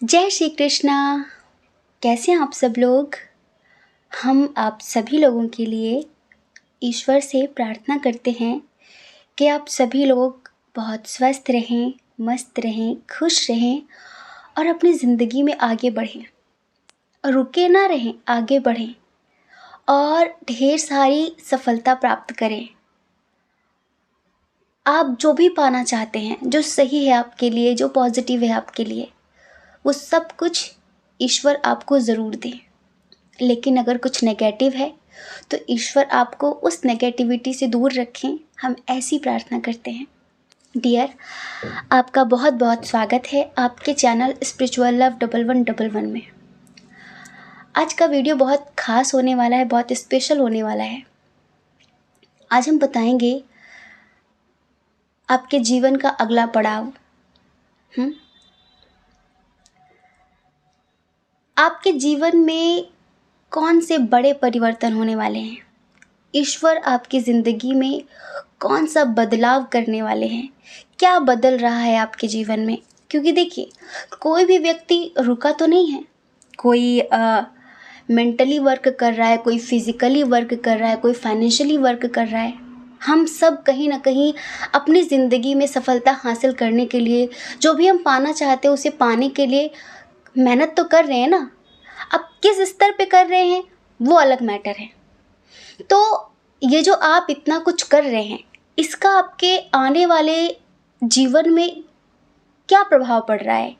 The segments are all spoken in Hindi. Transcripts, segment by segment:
जय श्री कृष्णा। कैसे हैं आप सब लोग। हम आप सभी लोगों के लिए ईश्वर से प्रार्थना करते हैं कि आप सभी लोग बहुत स्वस्थ रहें, मस्त रहें, खुश रहें और अपनी ज़िंदगी में आगे बढ़ें, रुके ना रहें, आगे बढ़ें और ढेर सारी सफलता प्राप्त करें। आप जो भी पाना चाहते हैं, जो सही है आपके लिए, जो पॉजिटिव है आपके लिए, वो सब कुछ ईश्वर आपको ज़रूर दे। लेकिन अगर कुछ नेगेटिव है तो ईश्वर आपको उस नेगेटिविटी से दूर रखें, हम ऐसी प्रार्थना करते हैं। डियर, आपका बहुत बहुत स्वागत है आपके चैनल स्पिरिचुअल लव 1111 में। आज का वीडियो बहुत खास होने वाला है, बहुत स्पेशल होने वाला है। आज हम बताएंगे आपके जीवन का अगला पड़ाव। आपके जीवन में कौन से बड़े परिवर्तन होने वाले हैं, ईश्वर आपकी ज़िंदगी में कौन सा बदलाव करने वाले हैं, क्या बदल रहा है आपके जीवन में। क्योंकि देखिए, कोई भी व्यक्ति रुका तो नहीं है। कोई मेंटली वर्क कर रहा है, कोई फिजिकली वर्क कर रहा है, कोई फाइनेंशियली वर्क कर रहा है। हम सब कहीं ना कहीं अपनी ज़िंदगी में सफलता हासिल करने के लिए, जो भी हम पाना चाहते हैं उसे पाने के लिए मेहनत तो कर रहे हैं ना। अब किस स्तर पे कर रहे हैं वो अलग मैटर है। तो ये जो आप इतना कुछ कर रहे हैं, इसका आपके आने वाले जीवन में क्या प्रभाव पड़ रहा है।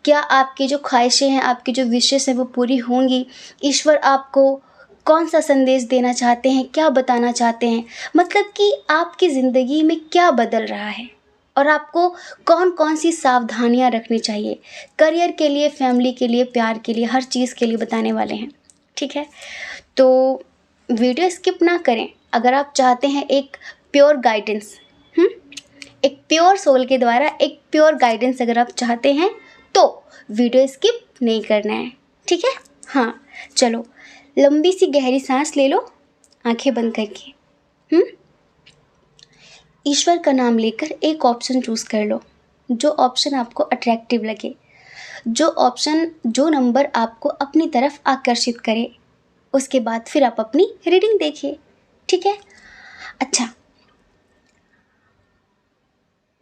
क्या आपकी जो ख्वाहिशें हैं, आपकी जो विशेष हैं वो पूरी होंगी। ईश्वर आपको कौन सा संदेश देना चाहते हैं, क्या बताना चाहते हैं, मतलब कि आपकी ज़िंदगी में क्या बदल रहा है और आपको कौन कौन सी सावधानियां रखनी चाहिए। करियर के लिए, फैमिली के लिए, प्यार के लिए, हर चीज़ के लिए बताने वाले हैं। ठीक है, तो वीडियो स्किप ना करें। अगर आप चाहते हैं एक प्योर गाइडेंस, एक प्योर सोल के द्वारा एक प्योर गाइडेंस अगर आप चाहते हैं तो वीडियो स्किप नहीं करना है। ठीक है, हाँ चलो, लंबी सी गहरी सांस ले लो, आंखें बंद करके। ईश्वर का नाम लेकर एक ऑप्शन चूज़ कर लो, जो ऑप्शन आपको अट्रैक्टिव लगे, जो ऑप्शन, जो नंबर आपको अपनी तरफ आकर्षित करे। उसके बाद फिर आप अपनी रीडिंग देखिए। ठीक है, अच्छा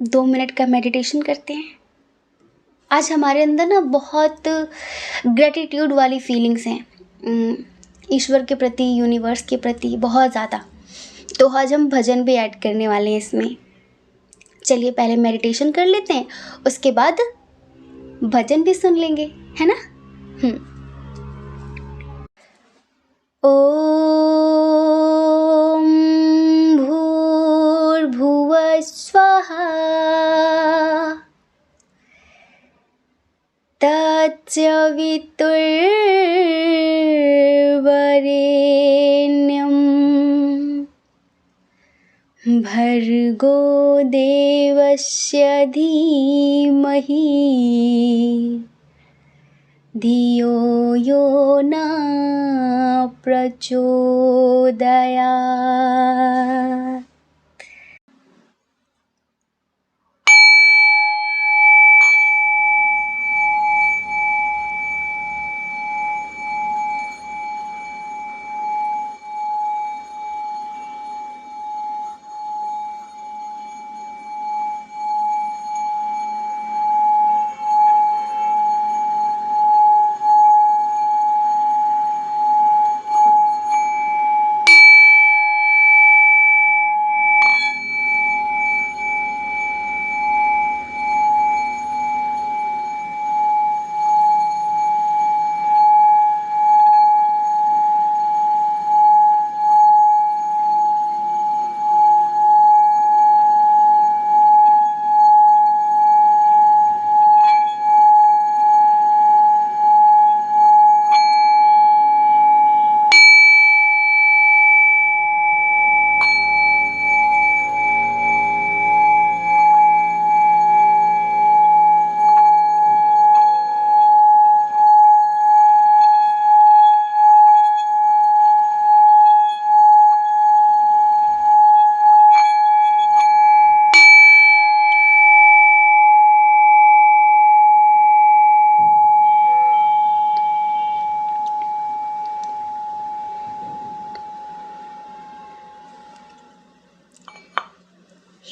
2 मिनट का मेडिटेशन करते हैं। आज हमारे अंदर ना बहुत ग्रेटिट्यूड वाली फीलिंग्स हैं ईश्वर के प्रति, यूनिवर्स के प्रति बहुत ज़्यादा। तो आज हम भजन भी ऐड करने वाले हैं इसमें। चलिए पहले मेडिटेशन कर लेते हैं, उसके बाद भजन भी सुन लेंगे, है ना। ओम भूर्भुवः स्वः तत्सवितुर्वरेण्यं भर्गो देवस्य धीमहि धियो यो न प्रचोदयात्।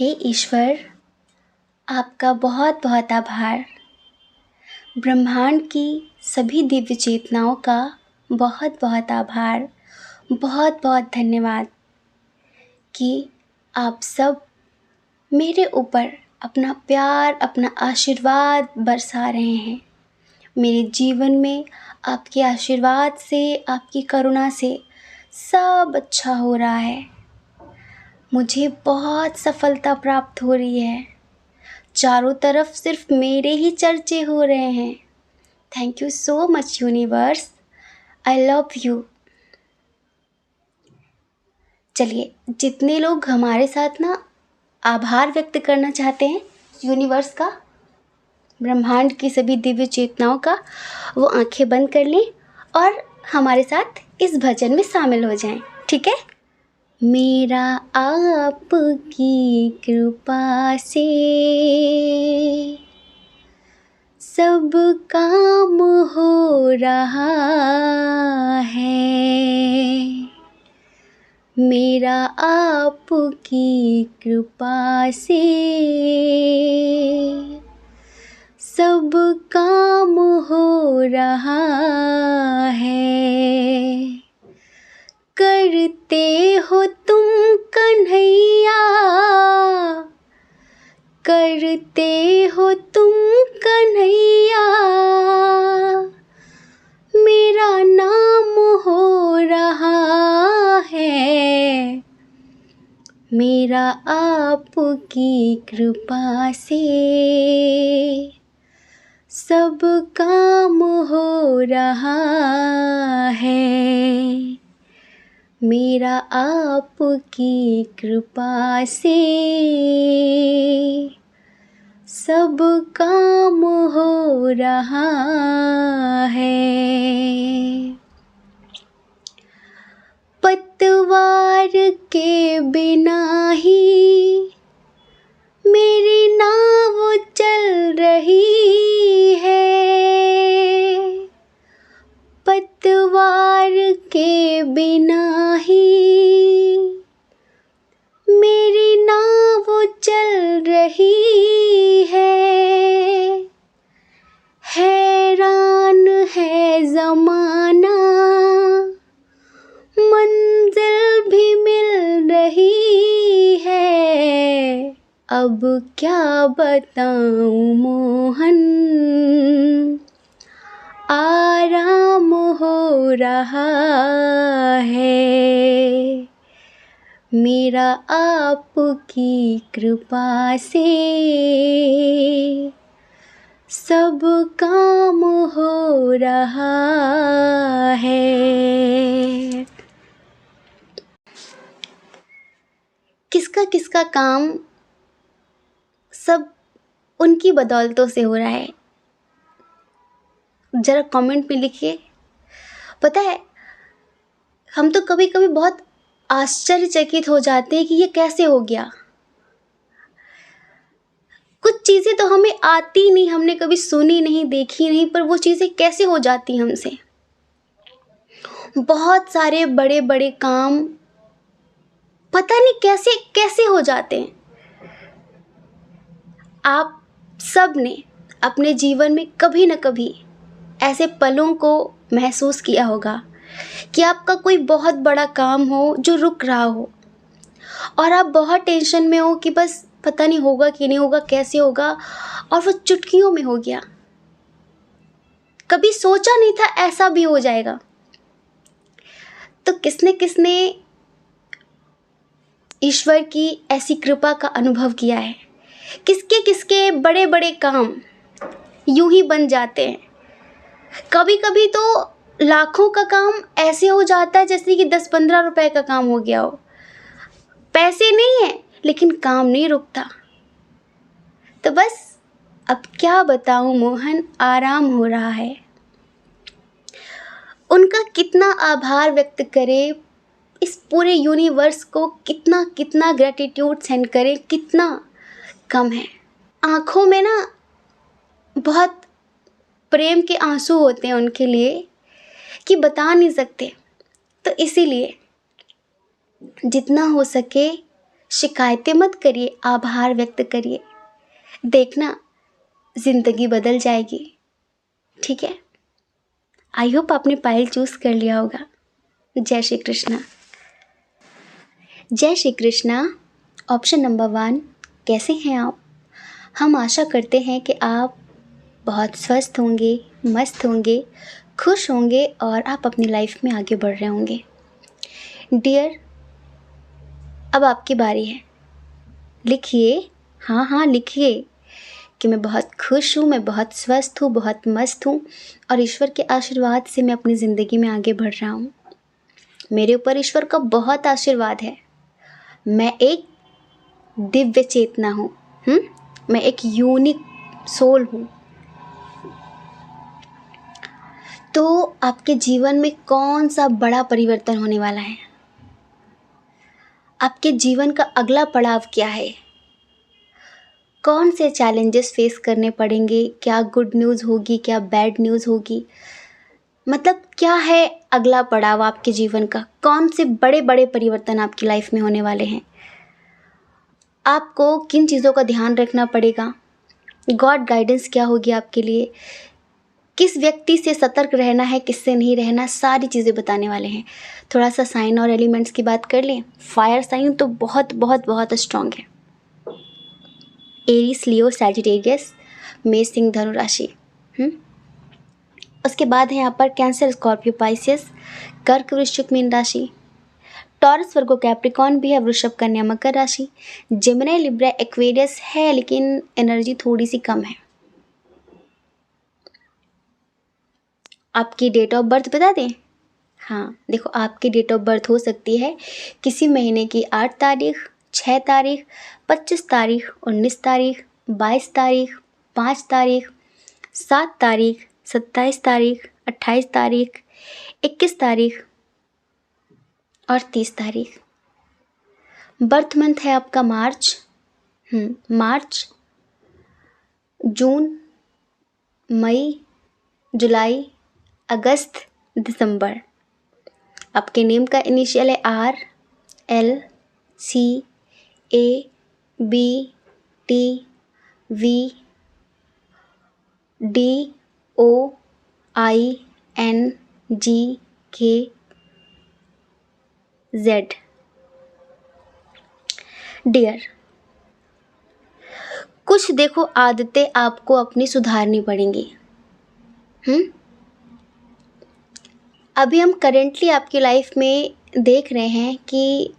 हे ईश्वर, आपका बहुत बहुत आभार। ब्रह्मांड की सभी दिव्य चेतनाओं का बहुत बहुत आभार, बहुत बहुत धन्यवाद कि आप सब मेरे ऊपर अपना प्यार, अपना आशीर्वाद बरसा रहे हैं। मेरे जीवन में आपके आशीर्वाद से, आपकी करुणा से सब अच्छा हो रहा है। मुझे बहुत सफलता प्राप्त हो रही है। चारों तरफ सिर्फ मेरे ही चर्चे हो रहे हैं। Thank you so much universe, I love you. चलिए, जितने लोग हमारे साथ ना आभार व्यक्त करना चाहते हैं यूनिवर्स का, ब्रह्मांड की सभी दिव्य चेतनाओं का, वो आंखें बंद कर लें और हमारे साथ इस भजन में शामिल हो जाएं, ठीक है। मेरा आपकी कृपा से सब काम हो रहा है। मेरा आपकी कृपा से सब काम हो रहा है। करते हो तुम कन्हैया, करते हो तुम कन्हैया, मेरा नाम हो रहा है। मेरा आपकी कृपा से सब काम हो रहा है। मेरा आपकी कृपा से सब काम हो रहा है। पतवार के बिना ही मेरी नाव चल रही है। पतवार के बिना ही मेरी नाव चल रही है। हैरान है ज़माना, मंजिल भी मिल रही है। अब क्या बताऊं मोहन, आराम हो रहा है। मेरा आपकी कृपा से सब काम हो रहा है। किसका किसका काम सब उनकी बदौलतों से हो रहा है, जरा कमेंट में लिखिए। पता है, हम तो कभी कभी बहुत आश्चर्यचकित हो जाते हैं कि ये कैसे हो गया। कुछ चीज़ें तो हमें आती नहीं, हमने कभी सुनी नहीं, देखी नहीं, पर वो चीज़ें कैसे हो जाती हमसे। बहुत सारे बड़े बड़े काम पता नहीं कैसे कैसे हो जाते हैं। आप सब ने अपने जीवन में कभी न कभी ऐसे पलों को महसूस किया होगा कि आपका कोई बहुत बड़ा काम हो जो रुक रहा हो और आप बहुत टेंशन में हो कि बस पता नहीं होगा कि नहीं होगा, कैसे होगा, और वो चुटकियों में हो गया। कभी सोचा नहीं था ऐसा भी हो जाएगा। तो किसने किसने ईश्वर की ऐसी कृपा का अनुभव किया है। किसके किसके बड़े बड़े काम यूं ही बन जाते हैं। कभी कभी तो लाखों का काम ऐसे हो जाता है जैसे कि 10-15 रुपए का काम हो गया हो। पैसे नहीं है लेकिन काम नहीं रुकता। तो बस अब क्या बताऊं मोहन, आराम हो रहा है। उनका कितना आभार व्यक्त करें, इस पूरे यूनिवर्स को कितना कितना ग्रेटिट्यूड सेंड करें, कितना कम है। आँखों में ना बहुत प्रेम के आंसू होते हैं उनके लिए कि बता नहीं सकते। तो इसीलिए जितना हो सके शिकायतें मत करिए, आभार व्यक्त करिए। देखना ज़िंदगी बदल जाएगी। ठीक है? आई होप आपने पायल चूज़ कर लिया होगा। जय श्री कृष्णा। जय श्री कृष्णा। ऑप्शन नंबर 1, कैसे हैं आप? हम आशा करते हैं कि आप बहुत स्वस्थ होंगे, मस्त होंगे, खुश होंगे और आप अपनी लाइफ में आगे बढ़ रहे होंगे। डियर, अब आपकी बारी है। लिखिए, हाँ हाँ लिखिए कि मैं बहुत खुश हूँ, मैं बहुत स्वस्थ हूँ, बहुत मस्त हूँ और ईश्वर के आशीर्वाद से मैं अपनी ज़िंदगी में आगे बढ़ रहा हूँ। मेरे ऊपर ईश्वर का बहुत आशीर्वाद है। मैं एक दिव्य चेतना हूँ। मैं एक यूनिक सोल हूँ। तो आपके जीवन में कौन सा बड़ा परिवर्तन होने वाला है? आपके जीवन का अगला पड़ाव क्या है? कौन से चैलेंजेस फेस करने पड़ेंगे? क्या गुड न्यूज़ होगी, क्या बैड न्यूज़ होगी? मतलब क्या है अगला पड़ाव आपके जीवन का? कौन से बड़े बड़े परिवर्तन आपकी लाइफ में होने वाले हैं? आपको किन चीज़ों का ध्यान रखना पड़ेगा? गॉड गाइडेंस क्या होगी आपके लिए? किस व्यक्ति से सतर्क रहना है, किससे नहीं रहना, सारी चीज़ें बताने वाले हैं। थोड़ा सा साइन और एलिमेंट्स की बात कर लें। फायर साइन तो बहुत बहुत बहुत स्ट्रॉन्ग है। एरीज, लियो, सैजिटेरियस, मेष, सिंह, धनु राशि। उसके बाद है यहाँ पर कैंसर, स्कॉर्पियो, पाइसेस, कर्क, वृश्चिक, मीन राशि। टॉरस, वर्गो, कैप्रिकॉर्न भी है, वृषभ, कन्या, मकर राशि। जेमिनी, लिब्रा, एक्वेरियस है लेकिन एनर्जी थोड़ी सी कम है। आपकी डेट ऑफ बर्थ बता दें? हाँ देखो, आपकी डेट ऑफ बर्थ हो सकती है किसी महीने की 8 तारीख, 6 तारीख, 25 तारीख, 19 तारीख, 22 तारीख, 5 तारीख, 7 तारीख, 27 तारीख, 28 तारीख, 21 तारीख और 30 तारीख। बर्थ मंथ है आपका मार्च। मार्च, जून, मई, जुलाई, अगस्त, दिसंबर। आपके नेम का इनिशियल है R, L, C, A, B, T, V, D, O, I, N, G, K, Z। Dear, कुछ देखो आदतें आपको अपनी सुधारनी पड़ेंगी। अभी हम करेंटली आपकी लाइफ में देख रहे हैं कि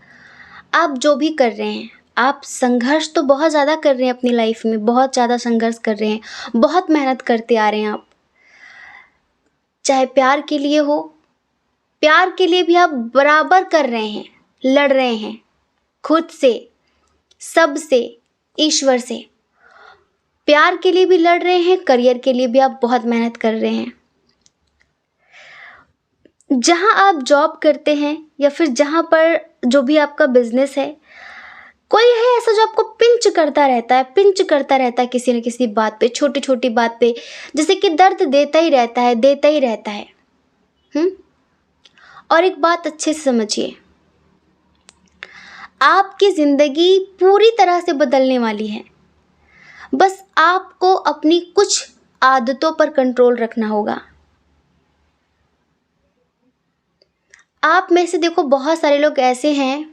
आप जो भी कर रहे हैं, आप संघर्ष तो बहुत ज़्यादा कर रहे हैं अपनी लाइफ में, बहुत ज़्यादा संघर्ष कर रहे हैं, बहुत मेहनत करते आ रहे हैं आप। चाहे प्यार के लिए हो, प्यार के लिए भी आप बराबर कर रहे हैं, लड़ रहे हैं, खुद से, सब से, ईश्वर से। प्यार के लिए भी लड़ रहे हैं, करियर के लिए भी आप बहुत मेहनत कर रहे हैं। जहाँ आप जॉब करते हैं या फिर जहाँ पर जो भी आपका बिजनेस है, कोई है ऐसा जो आपको पिंच करता रहता है किसी न किसी बात पे, छोटी छोटी बात पे, जैसे कि दर्द देता ही रहता है। और एक बात अच्छे से समझिए, आपकी ज़िंदगी पूरी तरह से बदलने वाली है। बस आपको अपनी कुछ आदतों पर कंट्रोल रखना होगा। आप में से देखो बहुत सारे लोग ऐसे हैं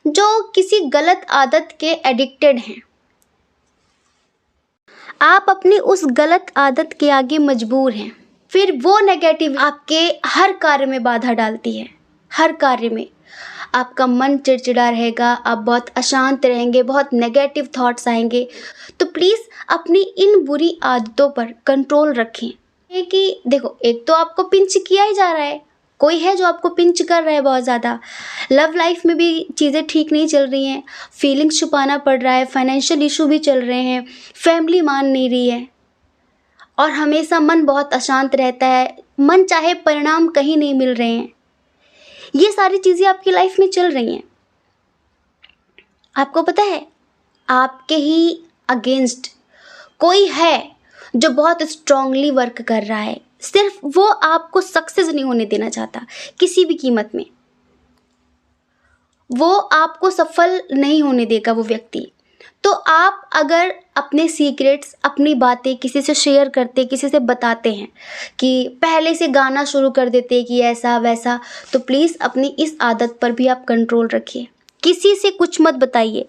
जो किसी गलत आदत के एडिक्टेड हैं। आप अपनी उस गलत आदत के आगे मजबूर हैं। फिर वो नेगेटिव आपके हर कार्य में बाधा डालती है। हर कार्य में आपका मन चिड़चिड़ा रहेगा, आप बहुत अशांत रहेंगे, बहुत नेगेटिव थॉट्स आएंगे। तो प्लीज़ अपनी इन बुरी आदतों पर कंट्रोल रखें। कि देखो, एक तो आपको पिंच किया ही जा रहा है, कोई है जो आपको पिंच कर रहा है बहुत ज़्यादा। लव लाइफ में भी चीज़ें ठीक नहीं चल रही हैं, फीलिंग्स छुपाना पड़ रहा है, फाइनेंशियल इशू भी चल रहे हैं, फैमिली मान नहीं रही है और हमेशा मन बहुत अशांत रहता है, मन चाहे परिणाम कहीं नहीं मिल रहे हैं। ये सारी चीज़ें आपकी लाइफ में चल रही हैं। आपको पता है, आपके ही अगेंस्ट कोई है जो बहुत स्ट्रांगली वर्क कर रहा है, सिर्फ वो आपको सक्सेस नहीं होने देना चाहता किसी भी कीमत में। वो आपको सफल नहीं होने देगा वो व्यक्ति। तो आप अगर अपने सीक्रेट्स, अपनी बातें किसी से शेयर करते, किसी से बताते हैं, कि पहले से गाना शुरू कर देते कि ऐसा वैसा, तो प्लीज़ अपनी इस आदत पर भी आप कंट्रोल रखिए। किसी से कुछ मत बताइए,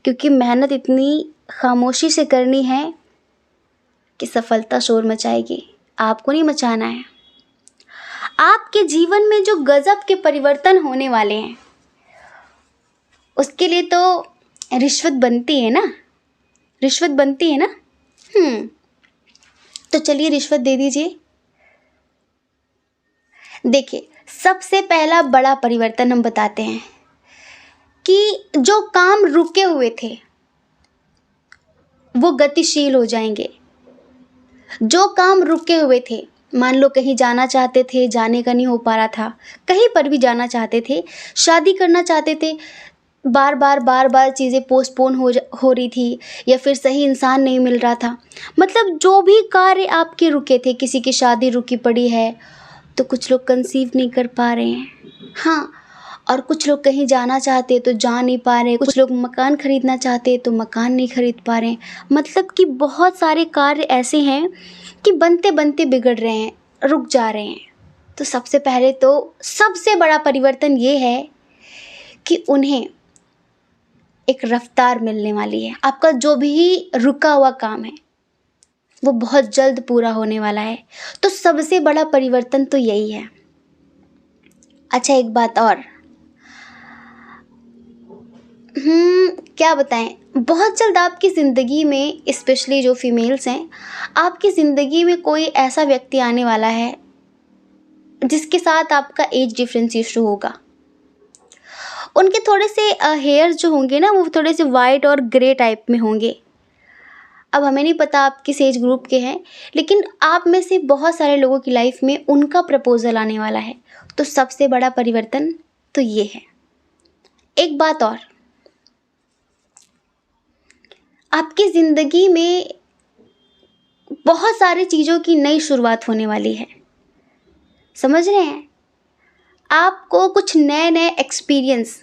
क्योंकि मेहनत इतनी खामोशी से करनी है कि सफलता शोर मचाएगी, आपको नहीं मचाना है। आपके जीवन में जो गजब के परिवर्तन होने वाले हैं, उसके लिए तो रिश्वत बनती है ना, रिश्वत बनती है ना। तो चलिए रिश्वत दे दीजिए। देखिए, सबसे पहला बड़ा परिवर्तन हम बताते हैं कि जो काम रुके हुए थे वो गतिशील हो जाएंगे। जो काम रुके हुए थे, मान लो कहीं जाना चाहते थे, जाने का नहीं हो पा रहा था, कहीं पर भी जाना चाहते थे, शादी करना चाहते थे, बार बार चीज़ें पोस्टपोन हो रही थी, या फिर सही इंसान नहीं मिल रहा था, मतलब जो भी कार्य आपके रुके थे, किसी की शादी रुकी पड़ी है, तो कुछ लोग कंसीव नहीं कर पा रहे हैं, हाँ, और कुछ लोग कहीं जाना चाहते तो जा नहीं पा रहे, कुछ लोग मकान खरीदना चाहते तो मकान नहीं खरीद पा रहे, मतलब कि बहुत सारे कार्य ऐसे हैं कि बनते बनते बिगड़ रहे हैं, रुक जा रहे हैं। तो सबसे पहले तो सबसे बड़ा परिवर्तन ये है कि उन्हें एक रफ्तार मिलने वाली है। आपका जो भी रुका हुआ काम है वो बहुत जल्द पूरा होने वाला है। तो सबसे बड़ा परिवर्तन तो यही है। अच्छा, एक बात और, क्या बताएं, बहुत जल्द आपकी ज़िंदगी में, स्पेशली जो फीमेल्स हैं, आपकी ज़िंदगी में कोई ऐसा व्यक्ति आने वाला है जिसके साथ आपका एज डिफरेंस इशू होगा। उनके थोड़े से हेयर्स जो होंगे ना, वो थोड़े से वाइट और ग्रे टाइप में होंगे। अब हमें नहीं पता आप किस एज ग्रुप के हैं, लेकिन आप में से बहुत सारे लोगों की लाइफ में उनका प्रपोजल आने वाला है। तो सबसे बड़ा परिवर्तन तो ये है। एक बात और, आपकी ज़िंदगी में बहुत सारी चीज़ों की नई शुरुआत होने वाली है, समझ रहे हैं। आपको कुछ नए नए एक्सपीरियंस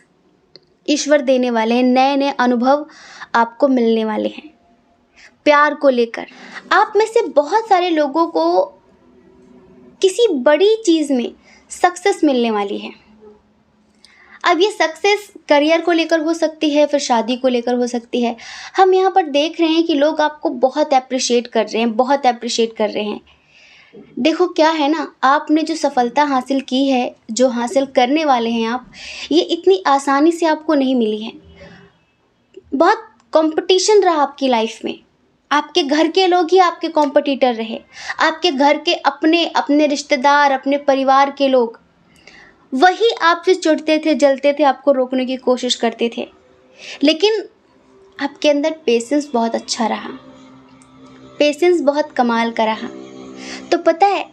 ईश्वर देने वाले हैं, नए नए अनुभव आपको मिलने वाले हैं। प्यार को लेकर आप में से बहुत सारे लोगों को किसी बड़ी चीज़ में सक्सेस मिलने वाली है। अब ये सक्सेस करियर को लेकर हो सकती है, फिर शादी को लेकर हो सकती है। हम यहाँ पर देख रहे हैं कि लोग आपको बहुत अप्रिशिएट कर रहे हैं, बहुत अप्रिशिएट कर रहे हैं। देखो क्या है ना, आपने जो सफलता हासिल की है, जो हासिल करने वाले हैं आप, ये इतनी आसानी से आपको नहीं मिली है। बहुत कंपटीशन रहा आपकी लाइफ में, आपके घर के लोग ही आपके कॉम्पिटिटर रहे, आपके घर के अपने रिश्तेदार, अपने परिवार के लोग, वही आपसे चिढ़ते थे, जलते थे, आपको रोकने की कोशिश करते थे। लेकिन आपके अंदर पेशेंस बहुत अच्छा रहा, पेशेंस बहुत कमाल का रहा। तो पता है,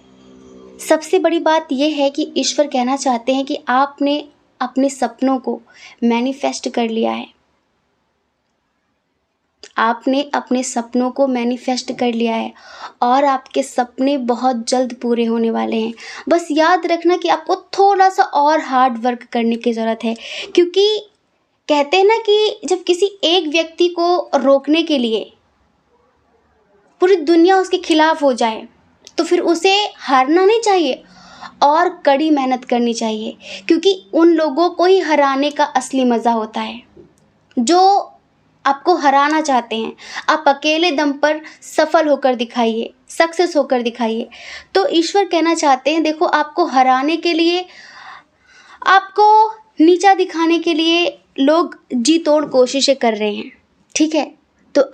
सबसे बड़ी बात यह है कि ईश्वर कहना चाहते हैं कि आपने अपने सपनों को मैनिफेस्ट कर लिया है। आपने अपने सपनों को मैनिफेस्ट कर लिया है और आपके सपने बहुत जल्द पूरे होने वाले हैं। बस याद रखना कि आपको थोड़ा सा और हार्ड वर्क करने की ज़रूरत है, क्योंकि कहते हैं ना कि जब किसी एक व्यक्ति को रोकने के लिए पूरी दुनिया उसके खिलाफ हो जाए, तो फिर उसे हारना नहीं चाहिए और कड़ी मेहनत करनी चाहिए, क्योंकि उन लोगों को ही हराने का असली मज़ा होता है जो आपको हराना चाहते हैं। आप अकेले दम पर सफल होकर दिखाइए, सक्सेस होकर दिखाइए। तो ईश्वर कहना चाहते हैं, देखो, आपको हराने के लिए, आपको नीचा दिखाने के लिए लोग जी तोड़ कोशिशें कर रहे हैं, ठीक है। तो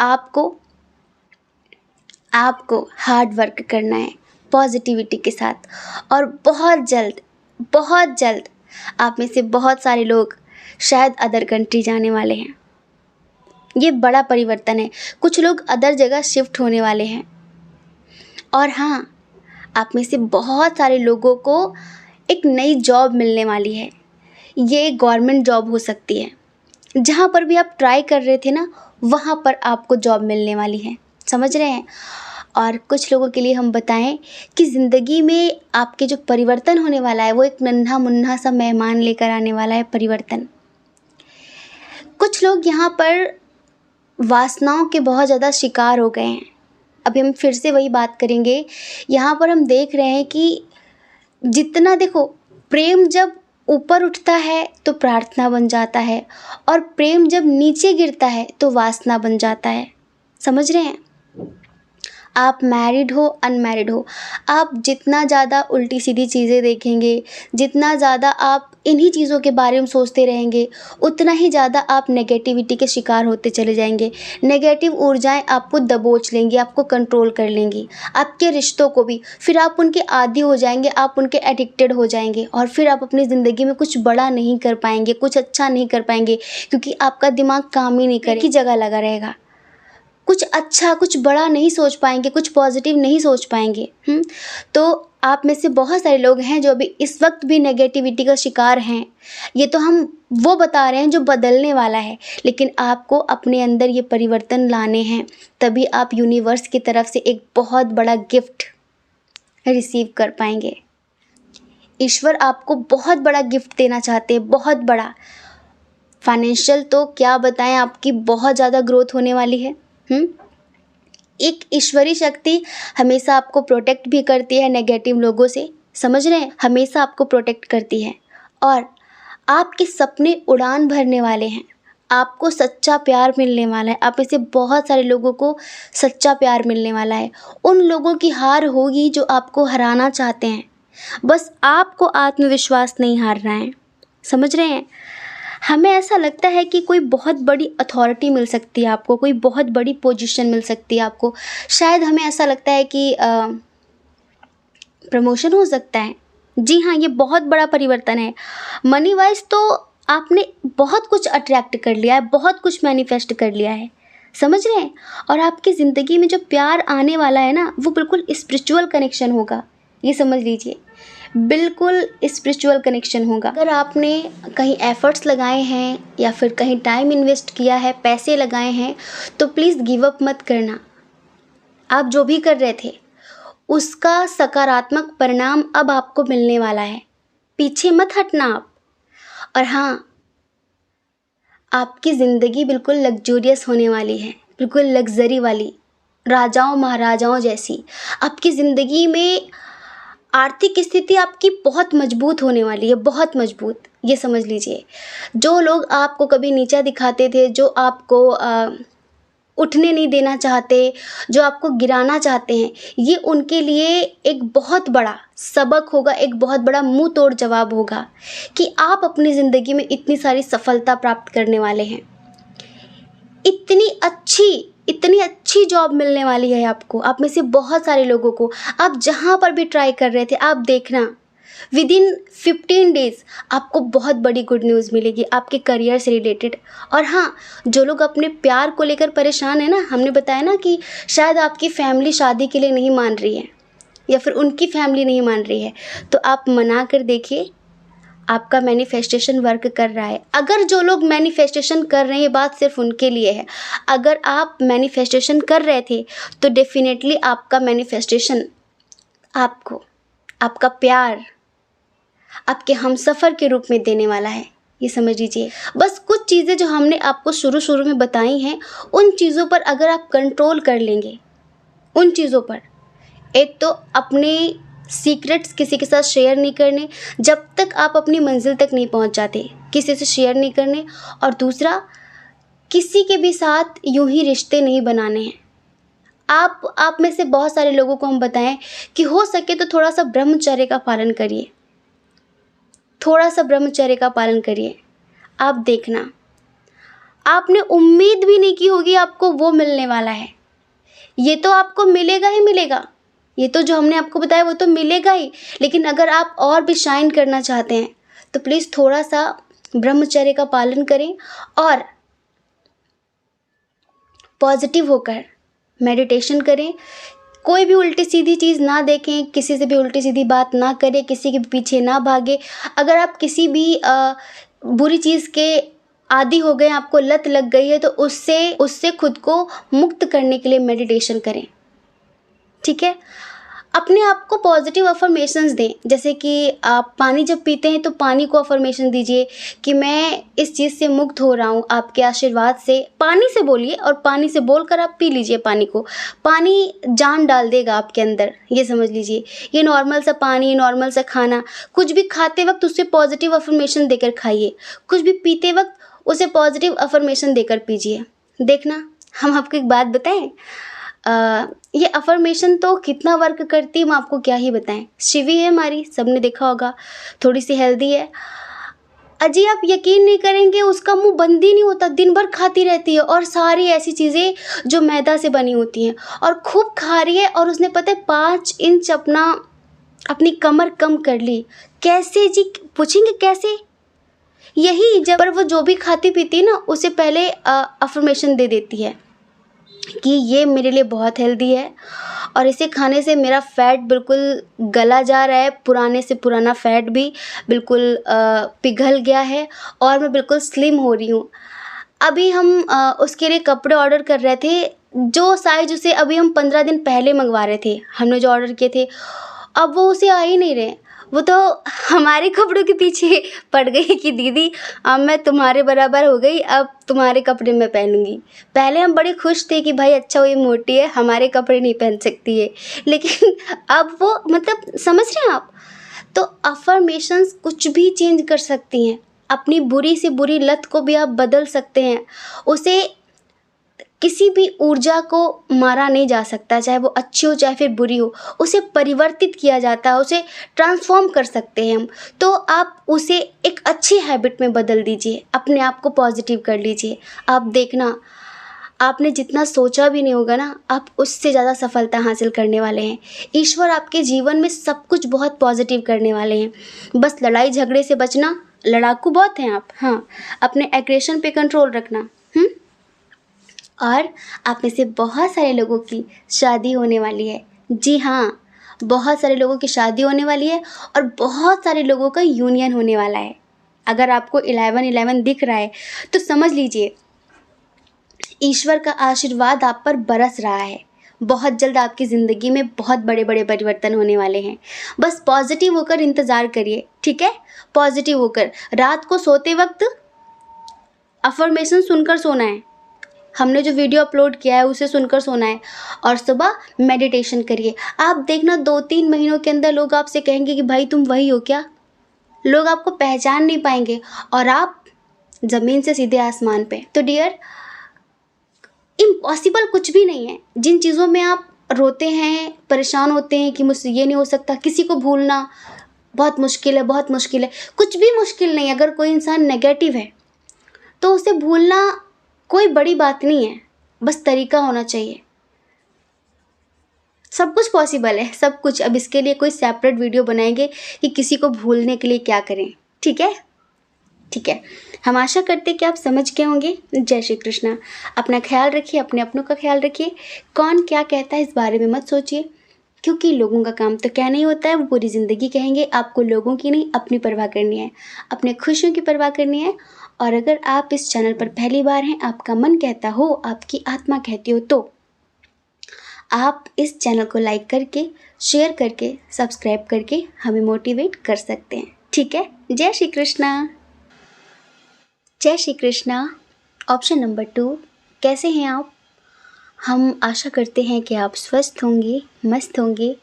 आपको हार्ड वर्क करना है पॉजिटिविटी के साथ, और बहुत जल्द आप में से बहुत सारे लोग शायद अदर कंट्री जाने वाले हैं। ये बड़ा परिवर्तन है। कुछ लोग अदर जगह शिफ्ट होने वाले हैं। और हाँ, आप में से बहुत सारे लोगों को एक नई जॉब मिलने वाली है। ये गवर्नमेंट जॉब हो सकती है। जहाँ पर भी आप ट्राई कर रहे थे ना, वहाँ पर आपको जॉब मिलने वाली है, समझ रहे हैं। और कुछ लोगों के लिए हम बताएं कि ज़िंदगी में आपके जो परिवर्तन होने वाला है, वो एक नन्हा मुन्ना सा मेहमान लेकर आने वाला है, परिवर्तन। कुछ लोग यहाँ पर वासनाओं के बहुत ज़्यादा शिकार हो गए हैं। अभी हम फिर से वही बात करेंगे। यहाँ पर हम देख रहे हैं कि जितना देखो, प्रेम जब ऊपर उठता है तो प्रार्थना बन जाता है, और प्रेम जब नीचे गिरता है तो वासना बन जाता है। समझ रहे हैं? आप मैरिड हो, अनमैरिड हो, आप जितना ज़्यादा उल्टी सीधी चीज़ें देखेंगे, जितना ज़्यादा आप इन्हीं चीज़ों के बारे में सोचते रहेंगे, उतना ही ज़्यादा आप नेगेटिविटी के शिकार होते चले जाएंगे। नेगेटिव ऊर्जाएं आपको दबोच लेंगी, आपको कंट्रोल कर लेंगी, आपके रिश्तों को भी। फिर आप उनके आदी हो जाएंगे, आप उनके एडिक्टेड हो जाएंगे, और फिर आप अपनी ज़िंदगी में कुछ बड़ा नहीं कर पाएंगे, कुछ अच्छा नहीं कर पाएंगे, क्योंकि आपका दिमाग काम ही नहीं करे, की जगह लगा रहेगा। कुछ अच्छा, कुछ बड़ा नहीं सोच पाएंगे, कुछ पॉजिटिव नहीं सोच पाएंगे। तो आप में से बहुत सारे लोग हैं जो अभी इस वक्त भी नेगेटिविटी का शिकार हैं। ये तो हम वो बता रहे हैं जो बदलने वाला है, लेकिन आपको अपने अंदर ये परिवर्तन लाने हैं, तभी आप यूनिवर्स की तरफ से एक बहुत बड़ा गिफ्ट रिसीव कर पाएंगे। ईश्वर आपको बहुत बड़ा गिफ्ट देना चाहते हैं, बहुत बड़ा। फाइनेंशियल तो क्या बताएं, आपकी बहुत ज़्यादा ग्रोथ होने वाली है। एक ईश्वरीय शक्ति हमेशा आपको प्रोटेक्ट भी करती है नेगेटिव लोगों से। समझ रहे हैं? हमेशा आपको प्रोटेक्ट करती है, और आपके सपने उड़ान भरने वाले हैं। आपको सच्चा प्यार मिलने वाला है। आप में से बहुत सारे लोगों को सच्चा प्यार मिलने वाला है। उन लोगों की हार होगी जो आपको हराना चाहते हैं। बस आपको आत्मविश्वास नहीं हारना है। समझ रहे हैं? हमें ऐसा लगता है कि कोई बहुत बड़ी अथॉरिटी मिल सकती है आपको, कोई बहुत बड़ी पोजीशन मिल सकती है आपको। शायद हमें ऐसा लगता है कि प्रमोशन हो सकता है। जी हाँ, ये बहुत बड़ा परिवर्तन है। मनी वाइज तो आपने बहुत कुछ अट्रैक्ट कर लिया है, बहुत कुछ मैनिफेस्ट कर लिया है। समझ रहे हैं? और आपकी ज़िंदगी में जो प्यार आने वाला है ना, वो बिल्कुल स्पिरिचुअल कनेक्शन होगा। ये समझ लीजिए, बिल्कुल स्पिरिचुअल कनेक्शन होगा। अगर आपने कहीं एफर्ट्स लगाए हैं या फिर कहीं टाइम इन्वेस्ट किया है, पैसे लगाए हैं, तो प्लीज़ गिव अप मत करना। आप जो भी कर रहे थे उसका सकारात्मक परिणाम अब आपको मिलने वाला है। पीछे मत हटना आप। और हाँ, आपकी ज़िंदगी बिल्कुल लग्जूरियस होने वाली है, बिल्कुल लग्जरी वाली, राजाओं महाराजाओं जैसी। आपकी ज़िंदगी में आर्थिक स्थिति आपकी बहुत मजबूत होने वाली है, बहुत मजबूत। ये समझ लीजिए, जो लोग आपको कभी नीचा दिखाते थे, जो आपको उठने नहीं देना चाहते, जो आपको गिराना चाहते हैं, ये उनके लिए एक बहुत बड़ा सबक होगा, एक बहुत बड़ा मुंह तोड़ जवाब होगा कि आप अपनी ज़िंदगी में इतनी सारी सफलता प्राप्त करने वाले हैं। इतनी अच्छी जॉब मिलने वाली है आपको। आप में से बहुत सारे लोगों को, आप जहाँ पर भी ट्राई कर रहे थे, आप देखना विद इन 15 डेज़ आपको बहुत बड़ी गुड न्यूज़ मिलेगी आपके करियर से रिलेटेड। और हाँ, जो लोग अपने प्यार को लेकर परेशान है ना, हमने बताया ना कि शायद आपकी फैमिली शादी के लिए नहीं मान रही है, या फिर उनकी फैमिली नहीं मान रही है, तो आप मना कर देखिए, आपका मैनिफेस्टेशन वर्क कर रहा है। अगर जो लोग मैनिफेस्टेशन कर रहे हैं, ये बात सिर्फ उनके लिए है। अगर आप मैनिफेस्टेशन कर रहे थे तो डेफिनेटली आपका मैनिफेस्टेशन आपको आपका प्यार आपके हमसफ़र के रूप में देने वाला है। ये समझ लीजिए। बस कुछ चीज़ें जो हमने आपको शुरू में बताई हैं, उन चीज़ों पर अगर आप कंट्रोल कर लेंगे, उन चीज़ों पर, एक तो अपने सीक्रेट्स किसी के साथ शेयर नहीं करने, जब तक आप अपनी मंजिल तक नहीं पहुंच जाते किसी से शेयर नहीं करने, और दूसरा, किसी के भी साथ यूं ही रिश्ते नहीं बनाने हैं। आप में से बहुत सारे लोगों को हम बताएं कि हो सके तो थोड़ा सा ब्रह्मचर्य का पालन करिए, थोड़ा सा ब्रह्मचर्य का पालन करिए। आप देखना, आपने उम्मीद भी नहीं की होगी आपको वो मिलने वाला है। ये तो आपको मिलेगा ही मिलेगा, ये तो जो हमने आपको बताया वो तो मिलेगा ही। लेकिन अगर आप और भी शाइन करना चाहते हैं तो प्लीज़ थोड़ा सा ब्रह्मचर्य का पालन करें, और पॉजिटिव होकर मेडिटेशन करें। कोई भी उल्टी सीधी चीज़ ना देखें, किसी से भी उल्टी सीधी बात ना करें, किसी के पीछे ना भागे। अगर आप किसी भी बुरी चीज़ के आदी हो गए, आपको लत लग गई है, तो उससे खुद को मुक्त करने के लिए मेडिटेशन करें। ठीक है? अपने आप को पॉजिटिव अफर्मेशंस दें। जैसे कि आप पानी जब पीते हैं तो पानी को अफर्मेशन दीजिए कि मैं इस चीज़ से मुक्त हो रहा हूँ आपके आशीर्वाद से। पानी से बोलिए और पानी से बोलकर आप पी लीजिए पानी को। पानी जान डाल देगा आपके अंदर, ये समझ लीजिए। ये नॉर्मल सा पानी, नॉर्मल सा खाना, कुछ भी खाते वक्त उससे पॉजिटिव अफर्मेशन देकर खाइए, कुछ भी पीते वक्त उसे पॉजिटिव अफर्मेशन देकर पीजिए। देखना, हम आपको एक बात बताएं, ये अफर्मेशन तो कितना वर्क करती है हम आपको क्या ही बताएं। शिवी है हमारी, सबने देखा होगा, थोड़ी सी हेल्दी है। अजी आप यकीन नहीं करेंगे, उसका मुंह बंद ही नहीं होता, दिन भर खाती रहती है और सारी ऐसी चीज़ें जो मैदा से बनी होती हैं और खूब खा रही है। और उसने पता है 5 इंच अपनी कमर कम कर ली। कैसे जी? पूछेंगे कैसे? यही, जब पर वो जो भी खाती पीती है ना उसे पहले अफर्मेशन दे देती है कि ये मेरे लिए बहुत हेल्दी है और इसे खाने से मेरा फ़ैट बिल्कुल गला जा रहा है, पुराने से पुराना फ़ैट भी बिल्कुल पिघल गया है और मैं बिल्कुल स्लिम हो रही हूँ। अभी हम उसके लिए कपड़े ऑर्डर कर रहे थे, जो साइज़ उसे अभी हम 15 दिन पहले मंगवा रहे थे, हमने जो ऑर्डर किए थे, अब वो उसे आ ही नहीं रहे। वो तो हमारे कपड़ों के पीछे पड़ गई कि दीदी अब मैं तुम्हारे बराबर हो गई, अब तुम्हारे कपड़े मैं पहनूंगी। पहले हम बड़े खुश थे कि भाई अच्छा वो ये मोटी है, हमारे कपड़े नहीं पहन सकती है, लेकिन अब वो मतलब समझ रहे हैं आप। तो अफर्मेशंस कुछ भी चेंज कर सकती हैं। अपनी बुरी से बुरी लत को भी आप बदल सकते हैं। उसे किसी भी ऊर्जा को मारा नहीं जा सकता, चाहे वो अच्छी हो चाहे फिर बुरी हो, उसे परिवर्तित किया जाता है, उसे ट्रांसफॉर्म कर सकते हैं हम। तो आप उसे एक अच्छी हैबिट में बदल दीजिए, अपने आप को पॉजिटिव कर लीजिए। आप देखना, आपने जितना सोचा भी नहीं होगा ना, आप उससे ज़्यादा सफलता हासिल करने वाले हैं। ईश्वर आपके जीवन में सब कुछ बहुत पॉजिटिव करने वाले हैं। बस लड़ाई झगड़े से बचना, लड़ाकू बहुत हैं आप, हाँ, अपने एग्रेशन पे कंट्रोल रखना। और आप में से बहुत सारे लोगों की शादी होने वाली है। जी हाँ, बहुत सारे लोगों की शादी होने वाली है और बहुत सारे लोगों का यूनियन होने वाला है। अगर आपको 11-11 दिख रहा है तो समझ लीजिए ईश्वर का आशीर्वाद आप पर बरस रहा है। बहुत जल्द आपकी ज़िंदगी में बहुत बड़े बड़े परिवर्तन होने वाले हैं। बस पॉजिटिव होकर इंतज़ार करिए, ठीक है? पॉजिटिव होकर रात को सोते वक्त अफर्मेशन सुनकर सोना है। हमने जो वीडियो अपलोड किया है उसे सुनकर सोना है और सुबह मेडिटेशन करिए। आप देखना 2-3 महीनों के अंदर लोग आपसे कहेंगे कि भाई तुम वही हो क्या? लोग आपको पहचान नहीं पाएंगे और आप ज़मीन से सीधे आसमान पे। तो डियर, इम्पॉसिबल कुछ भी नहीं है। जिन चीज़ों में आप रोते हैं, परेशान होते हैं कि मुझसे ये नहीं हो सकता, किसी को भूलना बहुत मुश्किल है, बहुत मुश्किल है, कुछ भी मुश्किल नहीं है। अगर कोई इंसान नेगेटिव है तो उसे भूलना कोई बड़ी बात नहीं है, बस तरीका होना चाहिए। सब कुछ पॉसिबल है, सब कुछ। अब इसके लिए कोई सेपरेट वीडियो बनाएंगे कि किसी को भूलने के लिए क्या करें, ठीक है? ठीक है, हम आशा करते हैं कि आप समझ गए होंगे। जय श्री कृष्णा। अपना ख्याल रखिए, अपने अपनों का ख्याल रखिए। कौन क्या कहता है इस बारे में मत सोचिए, क्योंकि लोगों का काम तो कहना ही होता है, वो पूरी ज़िंदगी कहेंगे। आपको लोगों की नहीं, अपनी परवाह करनी है, अपने खुशियों की परवाह करनी है। और अगर आप इस चैनल पर पहली बार हैं, आपका मन कहता हो, आपकी आत्मा कहती हो, तो आप इस चैनल को लाइक करके, शेयर करके, सब्सक्राइब करके हमें मोटिवेट कर सकते हैं, ठीक है? जय श्री कृष्णा। जय श्री कृष्णा। ऑप्शन नंबर 2, कैसे हैं आप? हम आशा करते हैं कि आप स्वस्थ होंगे, मस्त होंगे,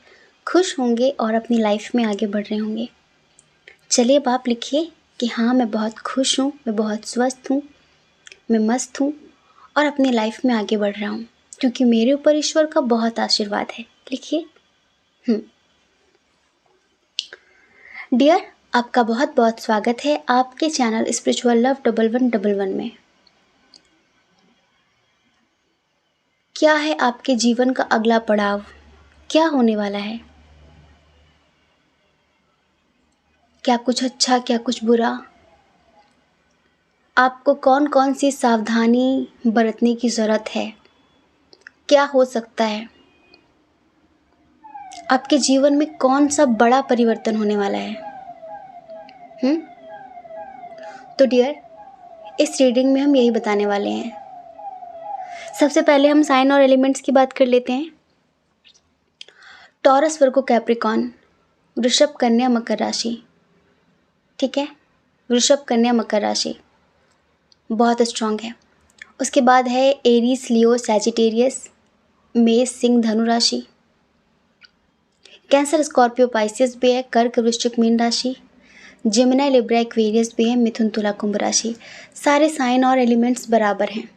खुश होंगे और अपनी लाइफ में आगे बढ़ रहे होंगे। चलिए अब आप लिखिए कि हाँ, मैं बहुत खुश हूँ, मैं बहुत स्वस्थ हूँ, मैं मस्त हूँ और अपनी लाइफ में आगे बढ़ रहा हूँ, क्योंकि मेरे ऊपर ईश्वर का बहुत आशीर्वाद है। लिखिए। डियर, आपका बहुत बहुत स्वागत है आपके चैनल स्पिरिचुअल लव 1111 में। क्या है आपके जीवन का अगला पड़ाव? क्या होने वाला है? क्या कुछ अच्छा, क्या कुछ बुरा? आपको कौन कौन सी सावधानी बरतने की ज़रूरत है? क्या हो सकता है? आपके जीवन में कौन सा बड़ा परिवर्तन होने वाला है? तो डियर, इस रीडिंग में हम यही बताने वाले हैं। सबसे पहले हम साइन और एलिमेंट्स की बात कर लेते हैं। टॉरस, वर्गो, कैप्रिकॉर्न, वृषभ, कन्या, मकर राशि। ठीक है, वृषभ, कन्या, मकर राशि बहुत स्ट्रांग है। उसके बाद है एरीज, लियो, सैजिटेरियस, मेष, सिंह, धनु राशि। कैंसर, स्कॉर्पियो, पाइसेस भी है। कर्क, वृश्चिक, मीन राशि। जिमिनाई, लिब्रा, एक्वेरियस भी है। मिथुन, तुला, कुंभ राशि। सारे साइन और एलिमेंट्स बराबर हैं।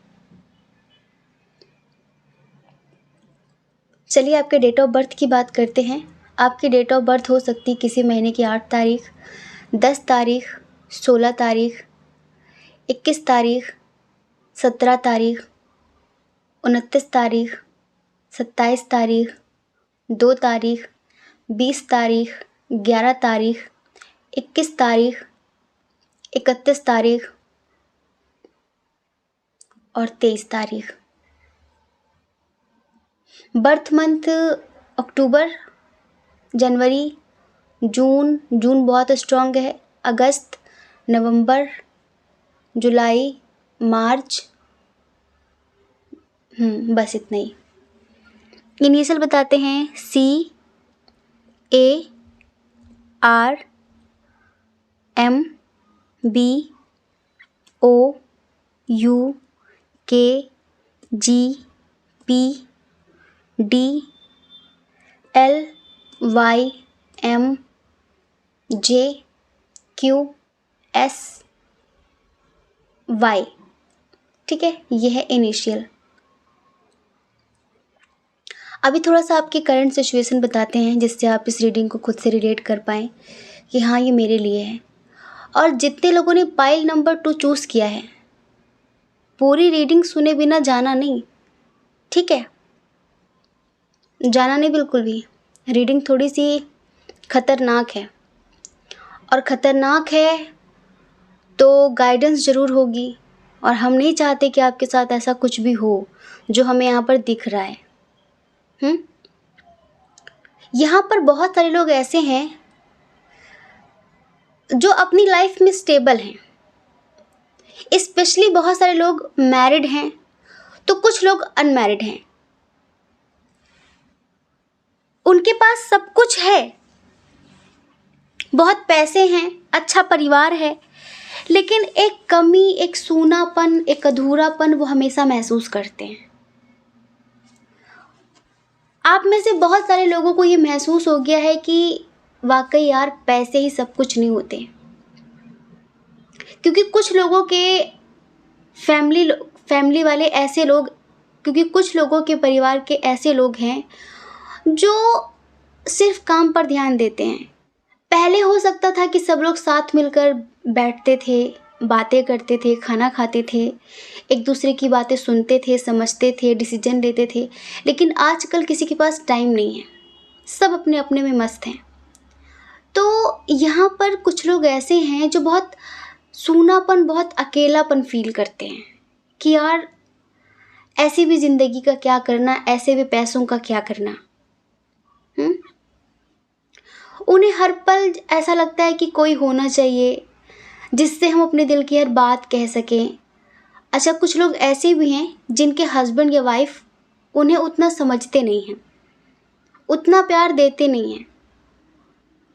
चलिए आपके डेट ऑफ बर्थ की बात करते हैं। आपकी डेट ऑफ बर्थ हो सकती है किसी महीने की 8 तारीख, 10 तारीख, 16 तारीख, 21 तारीख, 17 तारीख, 29 तारीख, 27 तारीख, 2 तारीख, 20 तारीख, 11 तारीख, 21 तारीख, 31 तारीख और 23 तारीख। बर्थ मंथ अक्टूबर, जनवरी, जून बहुत स्ट्रॉन्ग है। अगस्त, नवंबर, जुलाई, मार्च, बस इतना ही। इनिशियल बताते हैं CAR, MBO, UK, GP, DLYM, JQSY। ठीक है, ये है इनिशियल। अभी थोड़ा सा आपकी करंट सिचुएशन बताते हैं जिससे आप इस रीडिंग को खुद से रिलेट कर पाएँ कि हाँ ये मेरे लिए है। और जितने लोगों ने पाइल नंबर 2 चूज़ किया है, पूरी रीडिंग सुने बिना जाना नहीं, ठीक है, जाना नहीं बिल्कुल भी। रीडिंग थोड़ी सी खतरनाक है, और ख़तरनाक है तो गाइडेंस ज़रूर होगी, और हम नहीं चाहते कि आपके साथ ऐसा कुछ भी हो जो हमें यहाँ पर दिख रहा है। यहाँ पर बहुत सारे लोग ऐसे हैं जो अपनी लाइफ में स्टेबल हैं, स्पेशली बहुत सारे लोग मैरिड हैं तो कुछ लोग अनमैरिड हैं। उनके पास सब कुछ है, बहुत पैसे हैं, अच्छा परिवार है, लेकिन एक कमी, एक सूनापन, एक अधूरापन वो हमेशा महसूस करते हैं। आप में से बहुत सारे लोगों को ये महसूस हो गया है कि वाकई यार पैसे ही सब कुछ नहीं होते, क्योंकि कुछ लोगों के फैमिली वाले ऐसे लोग, क्योंकि कुछ लोगों के परिवार के ऐसे लोग हैं जो सिर्फ काम पर ध्यान देते हैं। पहले हो सकता था कि सब लोग साथ मिलकर बैठते थे, बातें करते थे, खाना खाते थे, एक दूसरे की बातें सुनते थे, समझते थे, डिसीजन लेते थे, लेकिन आजकल किसी के पास टाइम नहीं है, सब अपने अपने में मस्त हैं। तो यहाँ पर कुछ लोग ऐसे हैं जो बहुत सूनापन, बहुत अकेलापन फील करते हैं कि यार ऐसी भी ज़िंदगी का क्या करना, ऐसे भी पैसों का क्या करना। उन्हें हर पल ऐसा लगता है कि कोई होना चाहिए जिससे हम अपने दिल की हर बात कह सकें। अच्छा, कुछ लोग ऐसे भी हैं जिनके हस्बैंड या वाइफ उन्हें उतना समझते नहीं हैं, उतना प्यार देते नहीं हैं